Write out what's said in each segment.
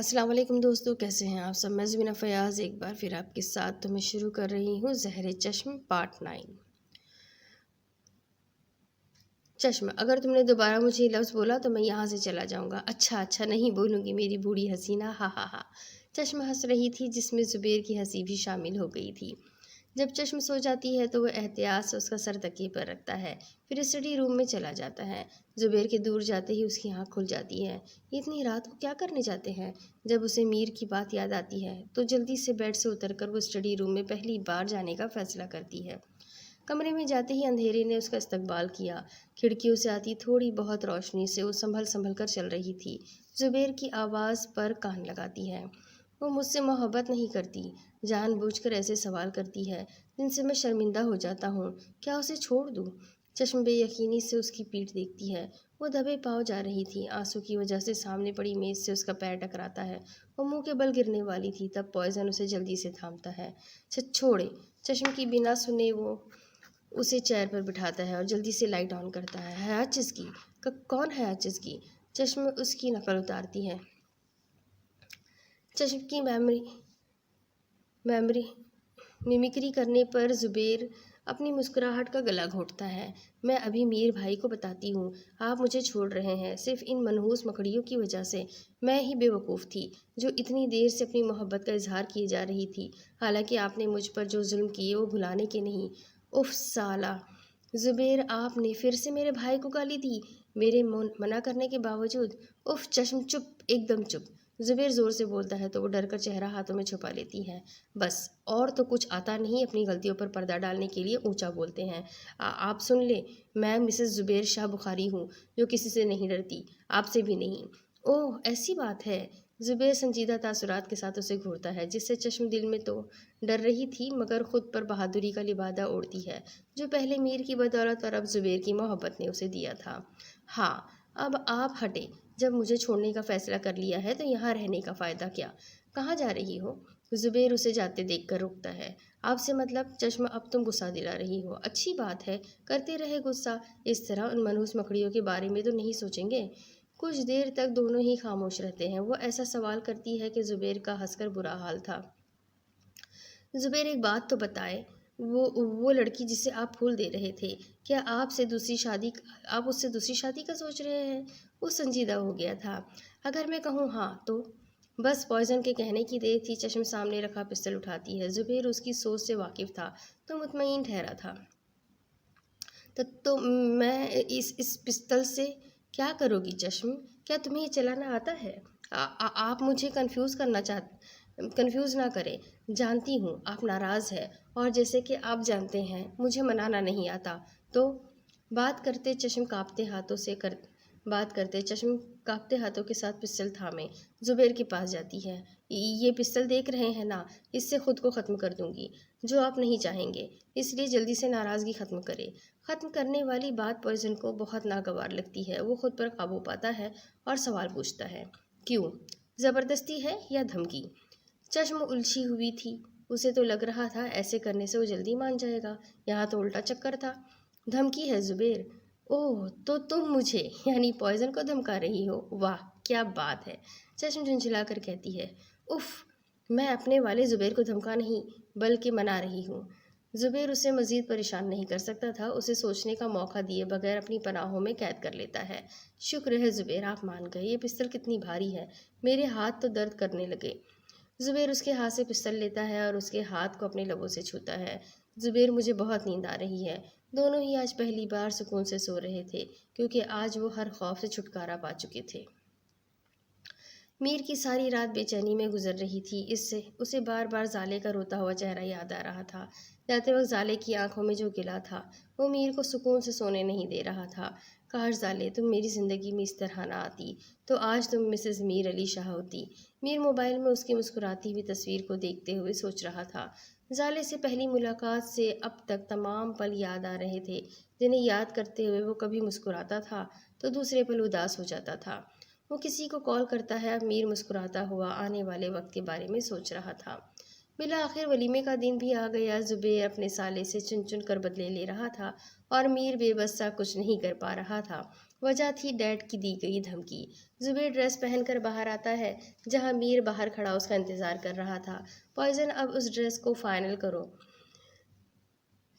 السلام علیکم دوستو، کیسے ہیں آپ سب؟ میں زمینہ فیاض ایک بار پھر آپ کے ساتھ میں شروع کر رہی ہوں زہر چشم پارٹ 9۔ چشم، اگر تم نے دوبارہ مجھے یہ لفظ بولا تو میں یہاں سے چلا جاؤں گا۔ اچھا نہیں بولوں گی میری بوڑھی حسینہ، ہا ہا ہا۔ چشم ہنس رہی تھی جس میں زبیر کی ہنسی بھی شامل ہو گئی تھی۔ جب چشم سو جاتی ہے تو وہ احتیاط سے اس کا سر تکیے پر رکھتا ہے، پھر اسٹڈی روم میں چلا جاتا ہے۔ زبیر کے دور جاتے ہی اس کی آنکھ کھل جاتی ہے۔ اتنی رات کو کیا کرنے جاتے ہیں؟ جب اسے میر کی بات یاد آتی ہے تو جلدی سے بیڈ سے اتر کر وہ اسٹڈی روم میں پہلی بار جانے کا فیصلہ کرتی ہے۔ کمرے میں جاتے ہی اندھیرے نے اس کا استقبال کیا۔ کھڑکیوں سے آتی تھوڑی بہت روشنی سے وہ سنبھل کر چل رہی تھی۔ زبیر کی آواز پر کان لگاتی ہے۔ وہ مجھ سے محبت نہیں کرتی، جان بوجھ کر ایسے سوال کرتی ہے جن سے میں شرمندہ ہو جاتا ہوں۔ کیا اسے چھوڑ دوں؟ چشم بے یقینی سے اس کی پیٹھ دیکھتی ہے۔ وہ دبے پاؤں جا رہی تھی۔ آنسو کی وجہ سے سامنے پڑی میز سے اس کا پیر ٹکراتا ہے۔ وہ منہ کے بل گرنے والی تھی، تب پوائزن اسے جلدی سے تھامتا ہے۔ چھوڑے۔ چشم کی بنا سنے وہ اسے چیئر پر بٹھاتا ہے اور جلدی سے لائٹ آن کرتا ہے۔ حیات چسکی؟ کون حیات چسکی؟ چشم اس کی نقل اتارتی ہے۔ چشم کی میمکری کرنے پر زبیر اپنی مسکراہٹ کا گلا گھونٹتا ہے۔ میں ابھی میر بھائی کو بتاتی ہوں، آپ مجھے چھوڑ رہے ہیں صرف ان منحوس مکڑیوں کی وجہ سے۔ میں ہی بے وقوف تھی جو اتنی دیر سے اپنی محبت کا اظہار کیے جا رہی تھی، حالانکہ آپ نے مجھ پر جو ظلم کیے وہ بھلانے کے نہیں۔ اف سالہ! زبیر، آپ نے پھر سے میرے بھائی کو گالی دی، میرے منع کرنے کے باوجود؟ اف! چشم چپ، ایک دم چپ۔ زبیر زور سے بولتا ہے تو وہ ڈر کر چہرہ ہاتھوں میں چھپا لیتی ہے۔ بس، اور تو کچھ آتا نہیں، اپنی غلطیوں پر پردہ ڈالنے کے لیے اونچا بولتے ہیں۔ آپ سن لیں، میں مسز زبیر شاہ بخاری ہوں، جو کسی سے نہیں ڈرتی، آپ سے بھی نہیں۔ اوہ، ایسی بات ہے؟ زبیر سنجیدہ تاثرات کے ساتھ اسے گھورتا ہے، جس سے چشم دل میں تو ڈر رہی تھی مگر خود پر بہادری کا لبادہ اوڑھتی ہے جو پہلے میر کی بدولت اور اب زبیر کی محبت نے اسے دیا تھا۔ ہاں، اب آپ ہٹے۔ جب مجھے چھوڑنے کا فیصلہ کر لیا ہے تو یہاں رہنے کا فائدہ کیا؟ کہاں جا رہی ہو؟ زبیر اسے جاتے دیکھ کر رکتا ہے۔ آپ سے مطلب؟ چشم، اب تم غصہ دلا رہی ہو۔ اچھی بات ہے، کرتے رہے غصہ، اس طرح ان منحوس مکڑیوں کے بارے میں تو نہیں سوچیں گے۔ کچھ دیر تک دونوں ہی خاموش رہتے ہیں۔ وہ ایسا سوال کرتی ہے کہ زبیر کا ہنس کر برا حال تھا۔ زبیر، ایک بات تو بتائے، وہ لڑکی جسے آپ پھول دے رہے تھے، کیا آپ اس سے دوسری شادی کا سوچ رہے ہیں؟ وہ سنجیدہ ہو گیا تھا۔ اگر میں کہوں ہاں تو؟ بس پوائزن کے کہنے کی دیر تھی۔ چشم سامنے رکھا پستل اٹھاتی ہے۔ زبیر اس کی سوچ سے واقف تھا تو مطمئن ٹھہرا تھا۔ تو میں اس پستل سے کیا کرو گی چشم؟ کیا تمہیں یہ چلانا آتا ہے؟ آپ مجھے کنفیوز نہ کریں۔ جانتی ہوں آپ ناراض ہیں، اور جیسے کہ آپ جانتے ہیں مجھے منانا نہیں آتا، تو بات کرتے چشم کانپتے ہاتھوں کے ساتھ پستل تھامے زبیر کے پاس جاتی ہے۔ یہ پستل دیکھ رہے ہیں نا، اس سے خود کو ختم کر دوں گی، جو آپ نہیں چاہیں گے، اس لیے جلدی سے ناراضگی ختم کرے۔ ختم کرنے والی بات پوائزن کو بہت ناگوار لگتی ہے۔ وہ خود پر قابو پاتا ہے اور سوال پوچھتا ہے، کیوں؟ زبردستی ہے یا دھمکی؟ چشم الجھی ہوئی تھی۔ اسے تو لگ رہا تھا ایسے کرنے سے وہ جلدی مان جائے گا، یہاں تو الٹا چکر تھا۔ دھمکی ہے زبیر؟ اوہ، تو تم مجھے یعنی پوائزن کو دھمکا رہی ہو؟ واہ، کیا بات ہے! چشم جھنجھلا کر کہتی ہے، اف! میں اپنے والے زبیر کو دھمکا نہیں بلکہ منا رہی ہوں۔ زبیر اسے مزید پریشان نہیں کر سکتا تھا، اسے سوچنے کا موقع دیے بغیر اپنی پناہوں میں قید کر لیتا ہے۔ شکر ہے زبیر، آپ مان گئے۔ یہ پستل کتنی بھاری ہے، میرے ہاتھ تو درد کرنے لگے۔ زبیر اس کے ہاتھ سے پستل لیتا ہے اور اس کے ہاتھ کو اپنے لبوں سے چھوتا ہے۔ زبیر، مجھے بہت نیند آ رہی ہے۔ دونوں ہی آج پہلی بار سکون سے سو رہے تھے، کیونکہ آج وہ ہر خوف سے چھٹکارا پا چکے تھے۔ میر کی ساری رات بے چینی میں گزر رہی تھی۔ اسے بار بار زالے کا روتا ہوا چہرہ یاد آ رہا تھا۔ جاتے وقت زالے کی آنکھوں میں جو گلا تھا وہ میر کو سکون سے سونے نہیں دے رہا تھا۔ کاش زالے، تم میری زندگی میں اس طرح نہ آتی تو آج تم مسز میر علی شاہ ہوتی۔ میر موبائل میں اس کی مسکراتی ہوئی تصویر کو دیکھتے ہوئے سوچ رہا تھا۔ زالے سے پہلی ملاقات سے اب تک تمام پل یاد آ رہے تھے، جنہیں یاد کرتے ہوئے وہ کبھی مسکراتا تھا تو دوسرے پل اداس ہو جاتا تھا۔ وہ کسی کو کال کرتا ہے، اب میر مسکراتا ہوا آنے والے وقت کے بارے میں سوچ رہا تھا۔ بالآخر ولیمے کا دن بھی آ گیا۔ زبیر اپنے سالے سے چن چن کر بدلے لے رہا تھا اور میر بے بس سا کچھ نہیں کر پا رہا تھا۔ وجہ تھی ڈیڈ کی دی گئی دھمکی۔ زبیر ڈریس پہن کر باہر آتا ہے جہاں میر باہر کھڑا اس کا انتظار کر رہا تھا۔ پوائزن اب اس ڈریس کو فائنل کرو۔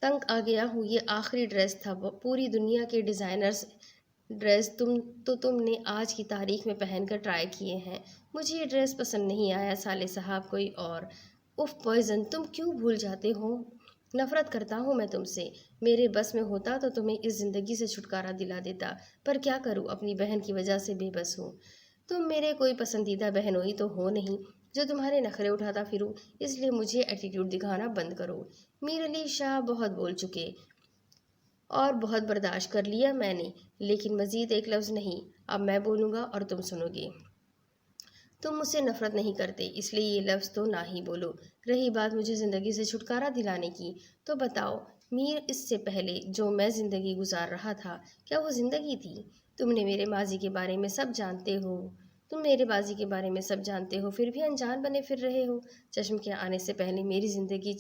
تنگ آ گیا ہوں، یہ آخری ڈریس تھا۔ پوری دنیا کے ڈیزائنرز ڈریس تم نے آج کی تاریخ میں پہن کر ٹرائی کیے ہیں۔ مجھے یہ ڈریس پسند نہیں آیا سالے صاحب، کوئی اور۔ اف پوائزن، تم کیوں بھول جاتے ہو؟ نفرت کرتا ہوں میں تم سے۔ میرے بس میں ہوتا تو تمہیں اس زندگی سے چھٹکارا دلا دیتا، پر کیا کروں، اپنی بہن کی وجہ سے بے بس ہوں۔ تم میرے کوئی پسندیدہ بہنوئی تو ہو نہیں جو تمہارے نخرے اٹھاتا پھروں، اس لیے مجھے ایٹیٹیوڈ دکھانا بند کرو۔ میر علی شاہ بہت بول چکے اور بہت برداشت کر لیا میں نے، لیکن مزید ایک لفظ نہیں۔ اب میں بولوں گا اور تم سنو گے۔ تم مجھ سے نفرت نہیں کرتے، اس لیے یہ لفظ تو نہ ہی بولو۔ رہی بات مجھے زندگی سے چھٹکارا دلانے کی، تو بتاؤ میر، اس سے پہلے جو میں زندگی گزار رہا تھا، کیا وہ زندگی تھی؟ تم میرے ماضی کے بارے میں سب جانتے ہو، پھر بھی انجان بنے پھر رہے ہو۔ چشم کے آنے سے پہلے میری زندگی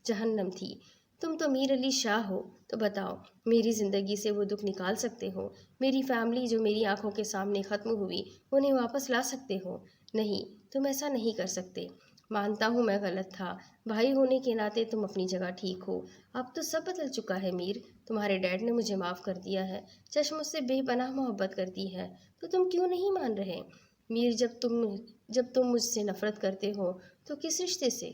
جہنم تھی۔ تم تو میر علی شاہ ہو، تو بتاؤ میری زندگی سے وہ دکھ نکال سکتے ہو؟ میری فیملی جو میری آنکھوں کے سامنے ختم ہوئی، انہیں واپس لا سکتے ہو؟ نہیں، تم ایسا نہیں کر سکتے۔ مانتا ہوں میں غلط تھا، بھائی ہونے کے ناطے تم اپنی جگہ ٹھیک ہو۔ اب تو سب بدل چکا ہے میر، تمہارے ڈیڈ نے مجھے معاف کر دیا ہے، چشم مجھ سے بے پناہ محبت کرتی ہے، تو تم کیوں نہیں مان رہے؟ میر، جب تم مجھ سے نفرت کرتے ہو تو کس رشتے سے؟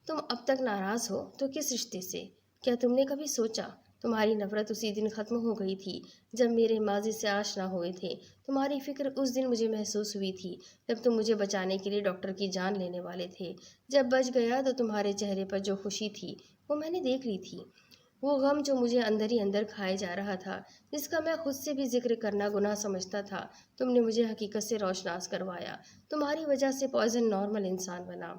تم اب تک ناراض ہو تو کس رشتے سے؟ کیا تم نے کبھی سوچا تمہاری نفرت اسی دن ختم ہو گئی تھی جب میرے ماضی سے آشنا ہوئے تھے؟ تمہاری فکر اس دن مجھے محسوس ہوئی تھی جب تم مجھے بچانے کے لیے ڈاکٹر کی جان لینے والے تھے۔ جب بچ گیا تو تمہارے چہرے پر جو خوشی تھی وہ میں نے دیکھ لی تھی۔ وہ غم جو مجھے اندر ہی اندر کھائے جا رہا تھا، جس کا میں خود سے بھی ذکر کرنا گناہ سمجھتا تھا، تم نے مجھے حقیقت سے روشناس کروایا۔ تمہاری وجہ سے پوائزن نارمل انسان بنا۔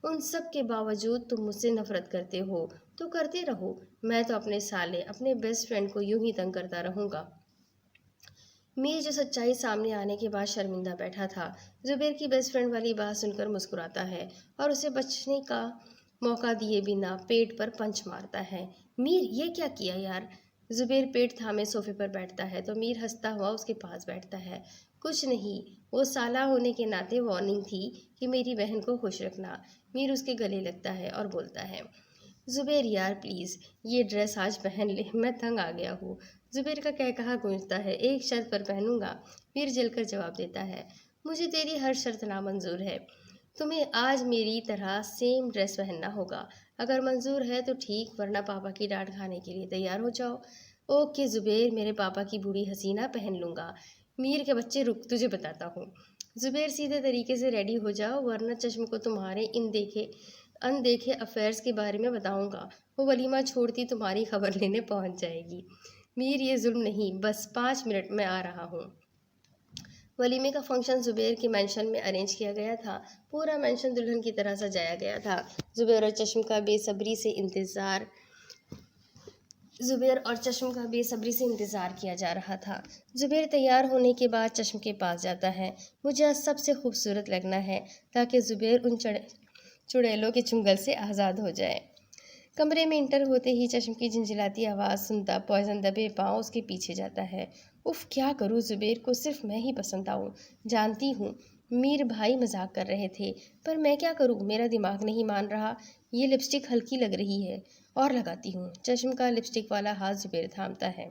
ان سب کے باوجود تم مجھ سے نفرت کرتے ہو تو کرتے رہو، میں تو اپنے سالے، اپنے بیسٹ فرینڈ کو یوں ہی تنگ کرتا رہوں گا۔ میر، جو سچائی سامنے آنے کے بعد شرمندہ بیٹھا تھا، زبیر کی بیسٹ فرینڈ والی بات سن کر مسکراتا ہے اور اسے بچنے کا موقع دیے بنا پیٹ پر پنچ مارتا ہے۔ میر، یہ کیا کیا یار؟ زبیر پیٹ تھامے صوفے پر بیٹھتا ہے تو میر ہنستا ہوا اس کے پاس بیٹھتا ہے۔ کچھ نہیں، وہ سالہ ہونے کے ناطے وارننگ تھی کہ میری بہن کو خوش رکھنا۔ میر اس کے گلے لگتا ہے اور بولتا ہے، زبیر یار پلیز یہ ڈریس آج پہن لے، میں تنگ آ گیا ہوں۔ زبیر کا کہا گونجتا ہے، ایک شرط پر پہنوں گا۔ میر جل کر جواب دیتا ہے، مجھے تیری ہر شرط نامنظور ہے، تمہیں آج میری طرح سیم ڈریس پہننا ہوگا۔ اگر منظور ہے تو ٹھیک، ورنہ پاپا کی ڈانٹ کھانے کے لیے تیار ہو جاؤ۔ اوکے زبیر، میرے پاپا کی بوڑھی حسینہ پہن لوں گا۔ میر کے بچے رک، تجھے بتاتا ہوں۔ زبیر، سیدھے طریقے سے ریڈی ہو جاؤ ورنہ چشم کو تمہارے ان دیکھے افیئرز کے بارے میں بتاؤں گا، وہ ولیمہ چھوڑتی تمہاری خبر لینے پہنچ جائے گی۔ میر، یہ ظلم نہیں، بس 5 منٹ میں آ رہا ہوں۔ ولیمے کا فنکشن زبیر کے مینشن میں ارینج کیا گیا تھا۔ پورا مینشن دلہن کی طرح سجایا گیا تھا۔ زبیر اور چشم کا بے صبری سے انتظار کیا جا رہا تھا۔ زبیر تیار ہونے کے بعد چشم کے پاس جاتا ہے۔ مجھے آج سب سے خوبصورت لگنا ہے تاکہ زبیر ان چڑیلوں کے چنگل سے آزاد ہو جائے۔ کمرے میں انٹر ہوتے ہی چشم کی جھنجھلاتی آواز سنتا پوائزن دبے پاؤں اس کے پیچھے جاتا ہے۔ اف، کیا کروں زبیر کو صرف میں ہی پسند آؤں؟ جانتی ہوں میر بھائی مذاق کر رہے تھے، پر میں کیا کروں، میرا دماغ نہیں مان رہا۔ یہ لپسٹک ہلکی لگ رہی ہے، اور لگاتی ہوں۔ چشم کا لپسٹک والا ہاتھ زبیر تھامتا ہے۔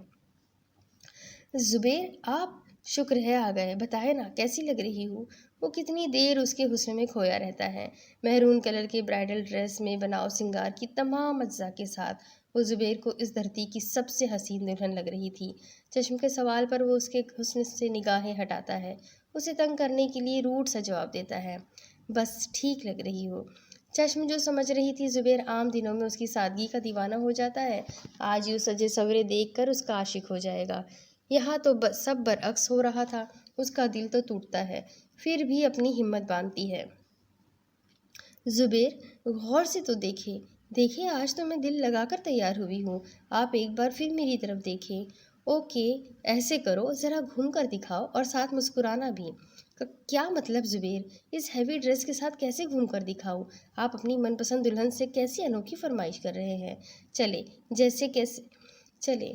زبیر، آپ، شکر ہے آ گئے، بتائے نا کیسی لگ رہی ہوں؟ وہ کتنی دیر اس کے حسن میں کھویا رہتا ہے۔ میرون کلر کے برائڈل ڈریس میں بناؤ سنگار کی تمام اجزاء کے ساتھ وہ زبیر کو اس دھرتی کی سب سے حسین دلہن لگ رہی تھی۔ چشم کے سوال پر وہ اس کے حسن سے نگاہیں ہٹاتا ہے، اسے تنگ کرنے کے لیے روڈ سا جواب دیتا ہے، بس ٹھیک لگ رہی ہو۔ چشم جو سمجھ رہی تھی زبیر عام دنوں میں اس کی سادگی کا دیوانہ ہو جاتا ہے، آج یوں سجے سورے دیکھ کر اس کا عاشق ہو جائے گا۔ یہاں تو سب برعکس ہو رہا تھا، اس کا دل تو ٹوٹتا ہے، پھر بھی اپنی ہمت باندھتی ہے۔ زبیر، غور سے تو دیکھیں آج تو میں دل لگا کر تیار ہوئی ہوں، آپ ایک بار پھر میری طرف دیکھیں۔ اوکے، ایسے کرو، ذرا گھوم کر دکھاؤ اور ساتھ مسکرانا بھی۔ کیا مطلب زبیر، اس ہیوی ڈریس کے ساتھ کیسے گھوم کر دکھاؤں؟ آپ اپنی من پسند دلہن سے کیسی انوکھی فرمائش کر رہے ہیں؟ چلے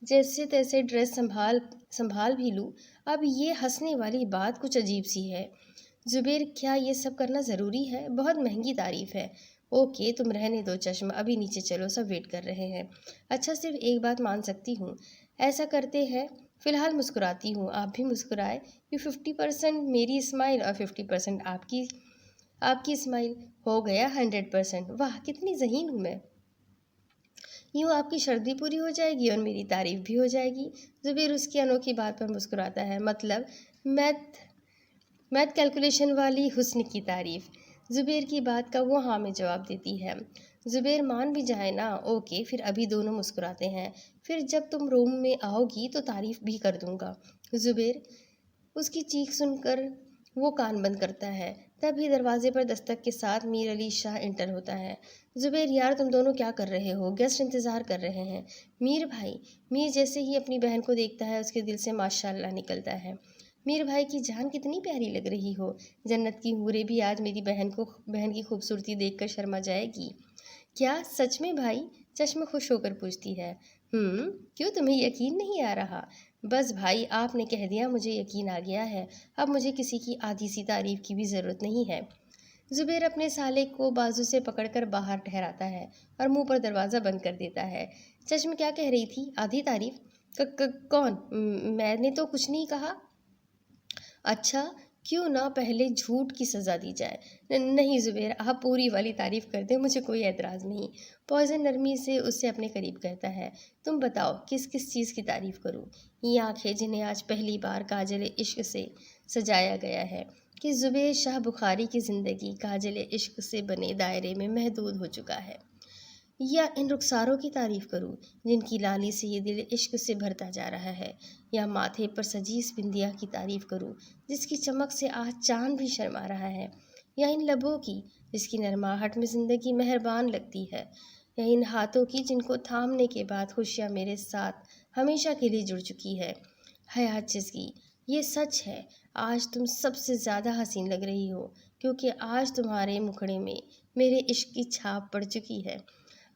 جیسے تیسے ڈریس سنبھال بھی لوں۔ اب یہ ہنسنے والی بات کچھ عجیب سی ہے۔ زبیر، کیا یہ سب کرنا ضروری ہے؟ بہت مہنگی تعریف ہے۔ اوکے، تم رہنے دو چشم، ابھی نیچے چلو، سب ویٹ کر رہے ہیں۔ اچھا، صرف ایک بات مان سکتی ہوں؟ ایسا کرتے ہیں، فی الحال مسکراتی ہوں، آپ بھی مسکرائے۔ یہ 50% میری اسمائل اور 50% آپ کی اسمائل ہو گیا 100%۔ واہ، کتنی ذہین ہوں میں! یوں آپ کی شرط بھی پوری ہو جائے گی اور میری تعریف بھی ہو جائے گی۔ زبیر اس کی انوکھی بات پر مسکراتا ہے۔ مطلب میتھ کیلکولیشن والی حسن کی تعریف؟ زبیر کی بات کا وہ ہاں میں جواب دیتی ہے۔ زبیر، مان بھی جائے نا؟ اوکے، پھر ابھی دونوں مسکراتے ہیں۔ پھر جب تم روم میں آؤ گی تو تعریف بھی کر دوں گا۔ زبیر، اس کی چیخ سن کر وہ کان بند کرتا ہے۔ تبھی دروازے پر دستک کے ساتھ میر علی شاہ انٹر ہوتا ہے۔ زبیر، یار تم دونوں کیا کر رہے ہو؟ گیسٹ انتظار کر رہے ہیں۔ میر بھائی! میر جیسے ہی اپنی بہن کو دیکھتا ہے اس کے دل سے ماشاءاللہ نکلتا ہے۔ میر بھائی کی جان کتنی پیاری لگ رہی ہو۔ جنت کی حوریں بھی آج میری بہن کی خوبصورتی دیکھ کر شرما جائے گی۔ کیا سچ میں بھائی؟ چشم خوش ہو کر پوچھتی ہے۔ کیوں، تمہیں یقین نہیں آ رہا؟ بس بھائی، آپ نے کہہ دیا، مجھے یقین آ گیا ہے۔ اب مجھے کسی کی آدھی سی تعریف کی بھی ضرورت نہیں ہے۔ زبیر اپنے سالے کو بازو سے پکڑ کر باہر ٹھہراتا ہے اور منہ پر دروازہ بند کر دیتا ہے۔ چشم، کیا کہہ رہی تھی؟ آدھی تعریف؟ کون؟ میں نے تو کچھ نہیں کہا۔ اچھا، کیوں نہ پہلے جھوٹ کی سزا دی جائے؟ نہیں زبیر، آپ پوری والی تعریف کر دیں، مجھے کوئی اعتراض نہیں۔ پوائزن نرمی سے اسے اپنے قریب کہتا ہے۔ تم بتاؤ، کس کس چیز کی تعریف کروں؟ یہ آنکھیں جنہیں آج پہلی بار کاجل عشق سے سجایا گیا ہے کہ زبیر شاہ بخاری کی زندگی کاجل عشق سے بنے دائرے میں محدود ہو چکا ہے، یا ان رخساروں کی تعریف کروں جن کی لالی سے یہ دل عشق سے بھرتا جا رہا ہے، یا ماتھے پر سجی اس بندیا کی تعریف کروں جس کی چمک سے آج چاند بھی شرما رہا ہے، یا ان لبوں کی جس کی نرماہٹ میں زندگی مہربان لگتی ہے، یا ان ہاتھوں کی جن کو تھامنے کے بعد خوشیاں میرے ساتھ ہمیشہ کے لیے جڑ چکی ہے۔ حیات چزگی، یہ سچ ہے، آج تم سب سے زیادہ حسین لگ رہی ہو، کیونکہ آج تمہارے مکھڑے میں میرے عشق کی چھاپ پڑ چکی ہے۔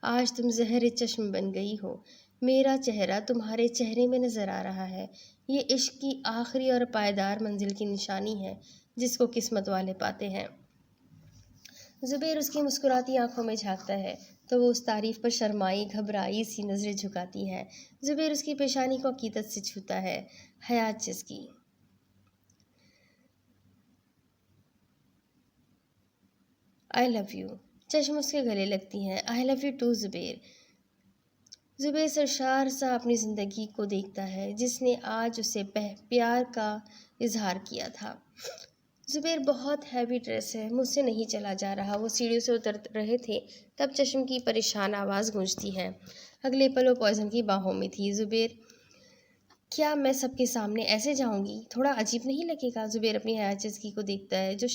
آج تم زہر چشم بن گئی ہو، میرا چہرہ تمہارے چہرے میں نظر آ رہا ہے۔ یہ عشق کی آخری اور پائیدار منزل کی نشانی ہے جس کو قسمت والے پاتے ہیں۔ زبیر اس کی مسکراتی آنکھوں میں جھانکتا ہے تو وہ اس تعریف پر شرمائی گھبرائی سی نظریں جھکاتی ہے۔ زبیر اس کی پیشانی کو عقیدت سے چھوتا ہے۔ حیات چزگی، آئی لو یو۔ چشم اس کے گلے لگتی ہیں۔ آئی لو یو ٹو زبیر۔ زبیر سرشار سا اپنی زندگی کو دیکھتا ہے جس نے آج اسے پیار کا اظہار کیا تھا۔ زبیر، بہت ہیوی ڈریس ہے، مجھ سے نہیں چلا جا رہا۔ وہ سیڑھیوں سے اتر رہے تھے تب چشم کی پریشان آواز گونجتی ہے۔ اگلے پل وہ پوائزن کی باہوں میں تھی۔ زبیر، کیا میں سب کے سامنے ایسے جاؤں گی؟ تھوڑا عجیب نہیں لگے گا؟ زبیر اپنی حیات چزگی کو دیکھتا ہے جو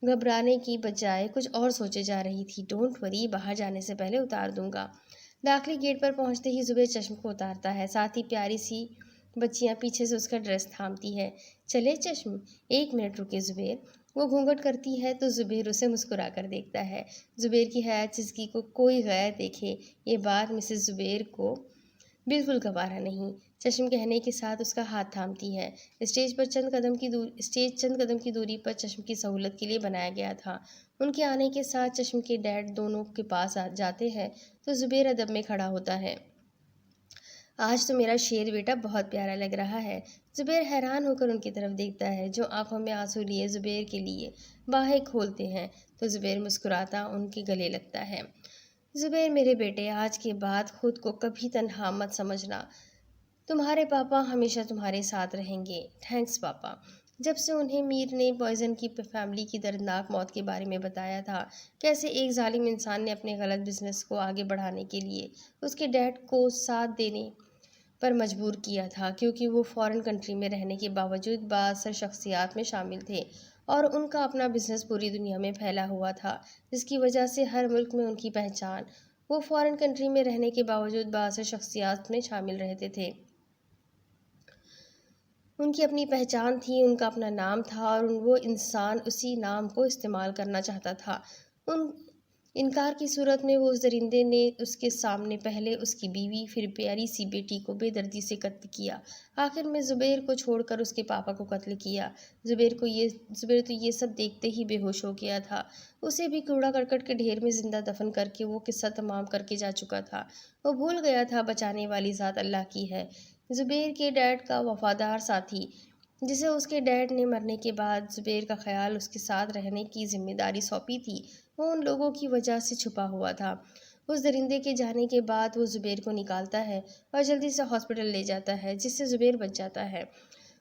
گھبرانے کی بجائے کچھ اور سوچے جا رہی تھی۔ ڈونٹ وری، باہر جانے سے پہلے اتار دوں گا۔ داخلی گیٹ پر پہنچتے ہی زبیر چشم کو اتارتا ہے، ساتھ ہی پیاری سی بچیاں پیچھے سے اس کا ڈریس تھامتی ہے۔ چلے چشم؟ ایک منٹ رکے زبیر۔ وہ گھونگھٹ کرتی ہے تو زبیر اسے مسکرا کر دیکھتا ہے۔ زبیر کی حیات چزگی کو کوئی غیر دیکھے، یہ بات مسز زبیر کو بالکل گوارا نہیں۔ چشم کہنے کے ساتھ اس کا ہاتھ تھامتی ہے۔ اسٹیج چند قدم کی دوری پر چشم کی سہولت کے لیے بنایا گیا تھا۔ ان کے آنے کے ساتھ چشم کے ڈیڈ دونوں کے پاس جاتے ہیں تو زبیر ادب میں کھڑا ہوتا ہے۔ آج تو میرا شیر بیٹا بہت پیارا لگ رہا ہے۔ زبیر حیران ہو کر ان کی طرف دیکھتا ہے جو آنکھوں میں آنسو لیے زبیر کے لیے باہیں کھولتے ہیں تو زبیر مسکراتا ان کے گلے لگتا ہے۔ زبیر، میرے بیٹے، آج کے بعد خود کو کبھی تنہا مت سمجھنا۔ تمہارے پاپا ہمیشہ تمہارے ساتھ رہیں گے۔ تھینکس پاپا۔ جب سے انہیں میر نے پوائزن کی فیملی کی دردناک موت کے بارے میں بتایا تھا، کیسے ایک ظالم انسان نے اپنے غلط بزنس کو آگے بڑھانے کے لیے اس کے ڈیڈ کو ساتھ دینے پر مجبور کیا تھا، کیونکہ وہ فارن کنٹری میں رہنے کے باوجود بااثر شخصیات میں شامل تھے اور ان کا اپنا بزنس پوری دنیا میں پھیلا ہوا تھا، جس کی وجہ سے ہر ملک میں ان کی پہچان، وہ فارن کنٹری میں رہنے کے باوجود بااثر شخصیات میں شامل رہتے تھے، ان کی اپنی پہچان تھی، ان کا اپنا نام تھا اور وہ انسان اسی نام کو استعمال کرنا چاہتا تھا۔ انکار کی صورت میں وہ اس درندے نے اس کے سامنے پہلے اس کی بیوی پھر پیاری سی بیٹی کو بے دردی سے قتل کیا، آخر میں زبیر کو چھوڑ کر اس کے پاپا کو قتل کیا۔ زبیر تو یہ سب دیکھتے ہی بے ہوش ہو گیا تھا۔ اسے بھی کوڑا کرکٹ کے ڈھیر میں زندہ دفن کر کے وہ قصہ تمام کر کے جا چکا تھا۔ وہ بھول گیا تھا بچانے والی ذات اللہ کی ہے۔ زبیر کے ڈیڈ کا وفادار ساتھی، جسے اس کے ڈیڈ نے مرنے کے بعد زبیر کا خیال اس کے ساتھ رہنے کی ذمہ داری سونپی تھی، وہ ان لوگوں کی وجہ سے چھپا ہوا تھا۔ اس درندے کے جانے کے بعد وہ زبیر کو نکالتا ہے اور جلدی سے ہاسپٹل لے جاتا ہے، جس سے زبیر بچ جاتا ہے۔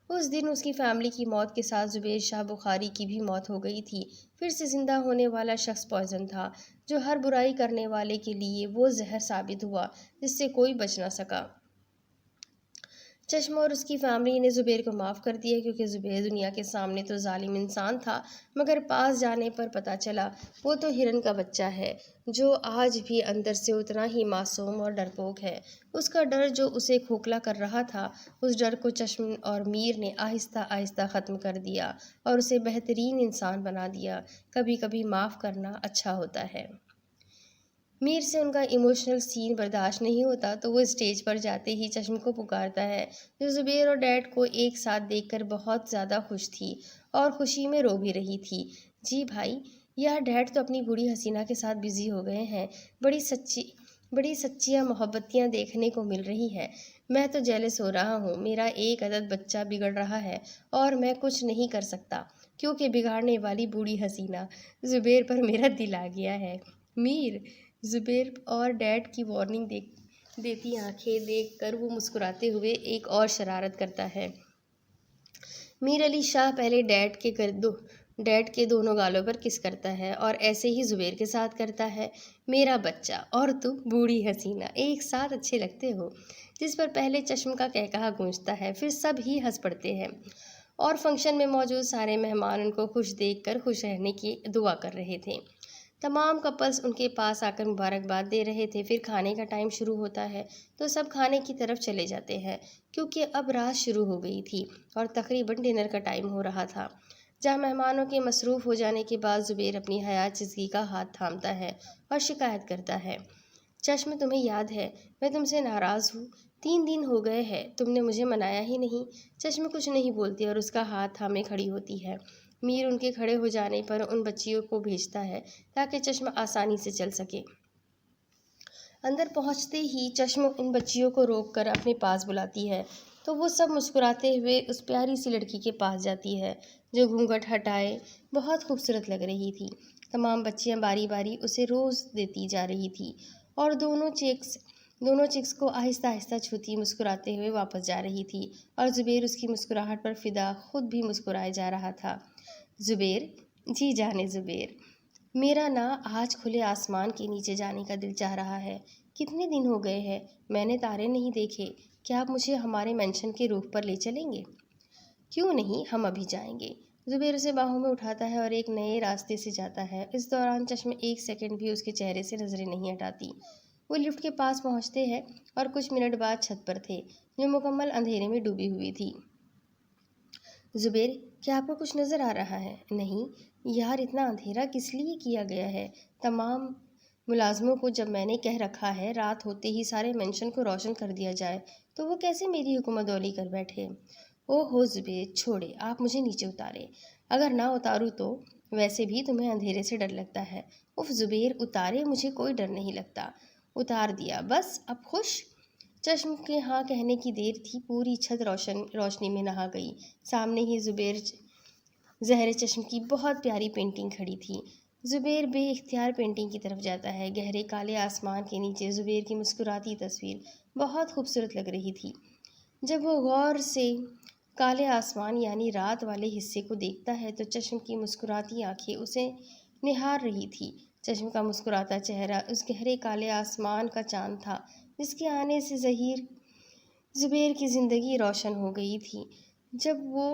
اس دن اس کی فیملی کی موت کے ساتھ زبیر شاہ بخاری کی بھی موت ہو گئی تھی۔ پھر سے زندہ ہونے والا شخص پوائزن تھا، جو ہر برائی کرنے والے کے لیے وہ زہر ثابت ہوا جس سے کوئی بچ نہ سکا۔ چشم اور اس کی فیملی نے زبیر کو معاف کر دیا، کیونکہ زبیر دنیا کے سامنے تو ظالم انسان تھا، مگر پاس جانے پر پتہ چلا وہ تو ہرن کا بچہ ہے، جو آج بھی اندر سے اتنا ہی معصوم اور ڈرپوک ہے۔ اس کا ڈر جو اسے کھوکھلا کر رہا تھا، اس ڈر کو چشم اور میر نے آہستہ آہستہ ختم کر دیا اور اسے بہترین انسان بنا دیا۔ کبھی کبھی معاف کرنا اچھا ہوتا ہے۔ میر سے ان کا ایموشنل سین برداشت نہیں ہوتا تو وہ اسٹیج پر جاتے ہی چشم کو پکارتا ہے، جو زبیر اور ڈیڈ کو ایک ساتھ دیکھ کر بہت زیادہ خوش تھی اور خوشی میں رو بھی رہی تھی۔ جی بھائی، یار ڈیڈ تو اپنی بوڑھی حسینہ کے ساتھ بزی ہو گئے ہیں، بڑی سچیاں محبتیاں دیکھنے کو مل رہی ہے۔ میں تو جیلس ہو رہا ہوں، میرا ایک عدد بچہ بگڑ رہا ہے اور میں کچھ نہیں کر سکتا، کیونکہ بگاڑنے والی بوڑھی حسینہ زبیر پر میرا دل آ گیا ہے۔ میر، زبیر اور ڈیڈ کی وارننگ دیتی آنکھیں دیکھ کر وہ مسکراتے ہوئے ایک اور شرارت کرتا ہے۔ میر علی شاہ پہلے ڈیڈ کے دونوں گالوں پر کس کرتا ہے اور ایسے ہی زبیر کے ساتھ کرتا ہے۔ میرا بچہ اور تم بوڑھی حسینہ ایک ساتھ اچھے لگتے ہو، جس پر پہلے چشم کا قہقہہ گونجتا ہے، پھر سب ہی ہنس پڑتے ہیں، اور فنکشن میں موجود سارے مہمان ان کو خوش دیکھ کر خوش رہنے کی دعا کر رہے تھے۔ تمام کپلز ان کے پاس آ کر مبارکباد دے رہے تھے۔ پھر کھانے کا ٹائم شروع ہوتا ہے تو سب کھانے کی طرف چلے جاتے ہیں، کیونکہ اب رات شروع ہو گئی تھی اور تقریباً ڈنر کا ٹائم ہو رہا تھا۔ جہاں مہمانوں کے مصروف ہو جانے کے بعد زبیر اپنی حیات چیزگی کا ہاتھ تھامتا ہے اور شکایت کرتا ہے، چشم تمہیں یاد ہے میں تم سے ناراض ہوں، 3 دن ہو گئے ہیں تم نے مجھے منایا ہی نہیں۔ چشم کچھ نہیں بولتی اور اس کا ہاتھ تھامے کھڑی ہوتی ہے۔ میر ان کے کھڑے ہو جانے پر ان بچیوں کو بھیجتا ہے تاکہ چشم آسانی سے چل سکے۔ اندر پہنچتے ہی چشم ان بچیوں کو روک کر اپنے پاس بلاتی ہے تو وہ سب مسکراتے ہوئے اس پیاری سی لڑکی کے پاس جاتی ہے، جو گھونگھٹ ہٹائے بہت خوبصورت لگ رہی تھی۔ تمام بچیاں باری باری اسے روز دیتی جا رہی تھی اور دونوں چیکس کو آہستہ آہستہ چھوتی مسکراتے ہوئے واپس جا رہی تھی، اور زبیر اس کی مسکراہٹ پر فدا خود بھی مسکرائے جا رہا تھا۔ زبیر، جی جانے زبیر، میرا نا آج کھلے آسمان کے نیچے جانے کا دل چاہ رہا ہے۔ کتنے دن ہو گئے ہیں میں نے تارے نہیں دیکھے، کیا آپ مجھے ہمارے مینشن کے روف پر لے چلیں گے؟ کیوں نہیں، ہم ابھی جائیں گے۔ زبیر اسے باہوں میں اٹھاتا ہے اور ایک نئے راستے سے جاتا ہے۔ اس دوران چشم ایک سیکنڈ بھی اس کے چہرے سے نظریں نہیں ہٹاتی۔ وہ لفٹ کے پاس پہنچتے ہیں اور کچھ منٹ بعد چھت پر تھے، جو مکمل اندھیرے میں ڈوبی ہوئی تھی۔ زبیر، کیا آپ کو کچھ نظر آ رہا ہے؟ نہیں یار، اتنا اندھیرا کس لیے کیا گیا ہے؟ تمام ملازموں کو جب میں نے کہہ رکھا ہے رات ہوتے ہی سارے مینشن کو روشن کر دیا جائے تو وہ کیسے میری حکومت اولی کر بیٹھے؟ او ہو زبیر، چھوڑے، آپ مجھے نیچے اتارے۔ اگر نہ اتاروں تو؟ ویسے بھی تمہیں اندھیرے سے ڈر لگتا ہے۔ اف زبیر، اتارے، مجھے کوئی ڈر نہیں لگتا۔ اتار دیا، بس اب خوش؟ چشم کے ہاں کہنے کی دیر تھی، پوری چھت روشنی میں نہا گئی۔ سامنے ہی زہر چشم کی بہت پیاری پینٹنگ کھڑی تھی۔ زبیر بے اختیار پینٹنگ کی طرف جاتا ہے۔ گہرے کالے آسمان کے نیچے زبیر کی مسکراتی تصویر بہت خوبصورت لگ رہی تھی۔ جب وہ غور سے کالے آسمان یعنی رات والے حصے کو دیکھتا ہے تو چشم کی مسکراتی آنکھیں اسے نہار رہی تھی۔ چشم کا مسکراتا چہرہ اس گہرے کالے آسمان کا چاند تھا، جس کے آنے سے زبیر کی زندگی روشن ہو گئی تھی۔ جب وہ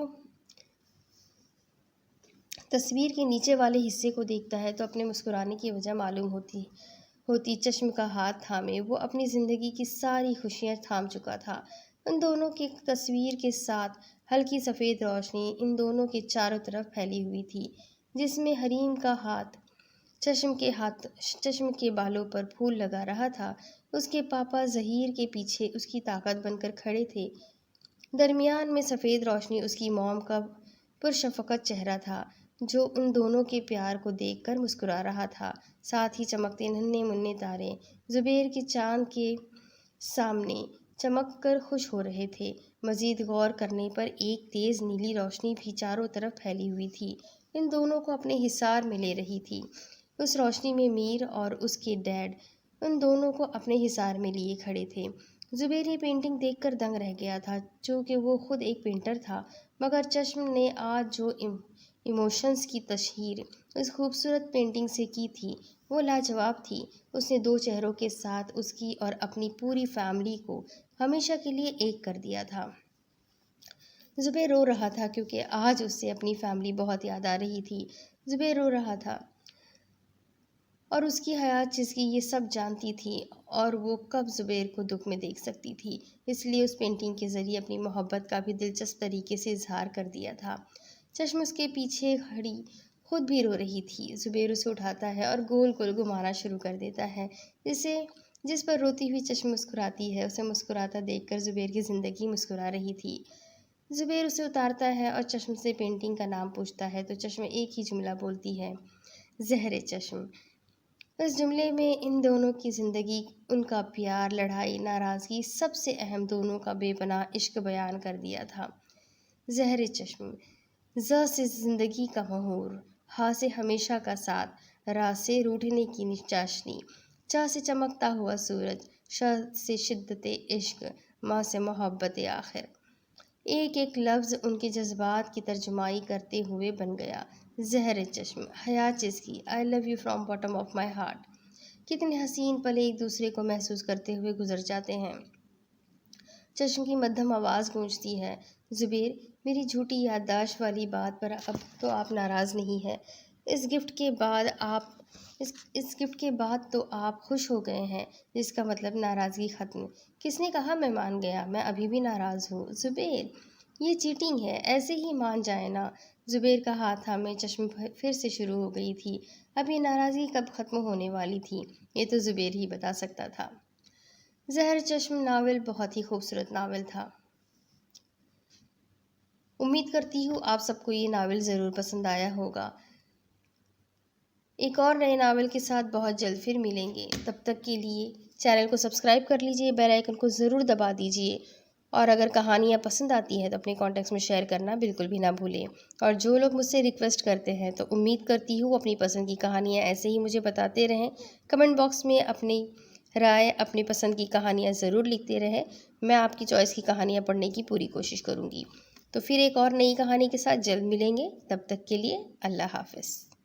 تصویر کے نیچے والے حصے کو دیکھتا ہے تو اپنے مسکرانے کی وجہ معلوم ہوتی چشم کا ہاتھ تھامے وہ اپنی زندگی کی ساری خوشیاں تھام چکا تھا۔ ان دونوں کی تصویر کے ساتھ ہلکی سفید روشنی ان دونوں کے چاروں طرف پھیلی ہوئی تھی، جس میں حریم کا ہاتھ چشم کے بالوں پر پھول لگا رہا تھا۔ اس کے پاپا ظہیر کے پیچھے اس کی طاقت بن کر کھڑے تھے۔ درمیان میں سفید روشنی اس کی موم کا پرشفقت چہرہ تھا، جو ان دونوں کے پیار کو دیکھ کر مسکرا رہا تھا۔ ساتھ ہی چمکتے ننھے منھے تارے زبیر کے چاند کے سامنے چمک کر خوش ہو رہے تھے۔ مزید غور کرنے پر ایک تیز نیلی روشنی بھی چاروں طرف پھیلی ہوئی تھی، ان دونوں کو اپنے حصار میں لے رہی تھی۔ اس روشنی میں میر اور اس کے ڈیڈ ان دونوں کو اپنے حصار میں لیے کھڑے تھے۔ زبیر یہ پینٹنگ دیکھ کر دنگ رہ گیا تھا، چونکہ وہ خود ایک پینٹر تھا، مگر چشم نے آج جو ایموشنز کی تشہیر اس خوبصورت پینٹنگ سے کی تھی وہ لاجواب تھی۔ اس نے دو چہروں کے ساتھ اس کی اور اپنی پوری فیملی کو ہمیشہ کے لیے ایک کر دیا تھا۔ زبیر رو رہا تھا کیونکہ آج اس سے اپنی فیملی بہت یاد آ رہی تھی۔ زبیر رو رہا تھا اور اس کی حیات چیزکی یہ سب جانتی تھی، اور وہ کب زبیر کو دکھ میں دیکھ سکتی تھی، اس لیے اس پینٹنگ کے ذریعے اپنی محبت کا بھی دلچسپ طریقے سے اظہار کر دیا تھا۔ چشم اس کے پیچھے کھڑی خود بھی رو رہی تھی۔ زبیر اسے اٹھاتا ہے اور گول گول گھمانا شروع کر دیتا ہے، جس پر روتی ہوئی چشم مسکراتی ہے۔ اسے مسکراتا دیکھ کر زبیر کی زندگی مسکرا رہی تھی۔ زبیر اسے اتارتا ہے اور چشم سے پینٹنگ کا نام پوچھتا ہے تو چشم ایک ہی جملہ بولتی ہے، زہر چشم۔ اس جملے میں ان دونوں کی زندگی، ان کا پیار، لڑائی، ناراضگی، سب سے اہم دونوں کا بے پناہ عشق بیان کر دیا تھا۔ زہر چشم، ز سے زندگی کا مہور، ہا سے ہمیشہ کا ساتھ، را سے روٹھنے کی چاشنی، چا سے چمکتا ہوا سورج، ش سے شدت عشق، ما سے محبت آخر۔ ایک ایک لفظ ان کے جذبات کی ترجمائی کرتے ہوئے بن گیا۔ زہر چشم، حیات چیزکی، I love you from bottom of my heart. کتنے حسین پل ایک دوسرے کو محسوس کرتے ہوئے گزر جاتے ہیں۔ چشم کی مدھم آواز گونجتی ہے، زبیر، میری جھوٹی یادداشت والی بات پر اب تو آپ ناراض نہیں ہیں؟ اس گفٹ کے بعد تو آپ خوش ہو گئے ہیں، جس کا مطلب ناراضگی ختم۔ کس نے کہا میں مان گیا؟ میں ابھی بھی ناراض ہوں۔ زبیر، یہ چیٹنگ ہے، ایسے ہی مان جائے نا۔ زبیر کا ہاتھ تھامے چشم پھر سے شروع ہو گئی تھی۔ اب یہ ناراضگی کب ختم ہونے والی تھی، یہ تو زبیر ہی بتا سکتا تھا۔ زہر چشم ناول بہت ہی خوبصورت ناول تھا۔ امید کرتی ہوں آپ سب کو یہ ناول ضرور پسند آیا ہوگا۔ ایک اور نئے ناول کے ساتھ بہت جلد پھر ملیں گے۔ تب تک کے لیے چینل کو سبسکرائب کر لیجئے، بیل آئیکن کو ضرور دبا دیجئے، اور اگر کہانیاں پسند آتی ہیں تو اپنے کانٹیکٹس میں شیئر کرنا بالکل بھی نہ بھولیں۔ اور جو لوگ مجھ سے ریکویسٹ کرتے ہیں تو امید کرتی ہوں اپنی پسند کی کہانیاں ایسے ہی مجھے بتاتے رہیں۔ کمنٹ باکس میں اپنی رائے، اپنی پسند کی کہانیاں ضرور لکھتے رہیں۔ میں آپ کی چوائس کی کہانیاں پڑھنے کی پوری کوشش کروں گی۔ تو پھر ایک اور نئی کہانی کے ساتھ جلد ملیں گے۔ تب تک کے لیے اللہ حافظ۔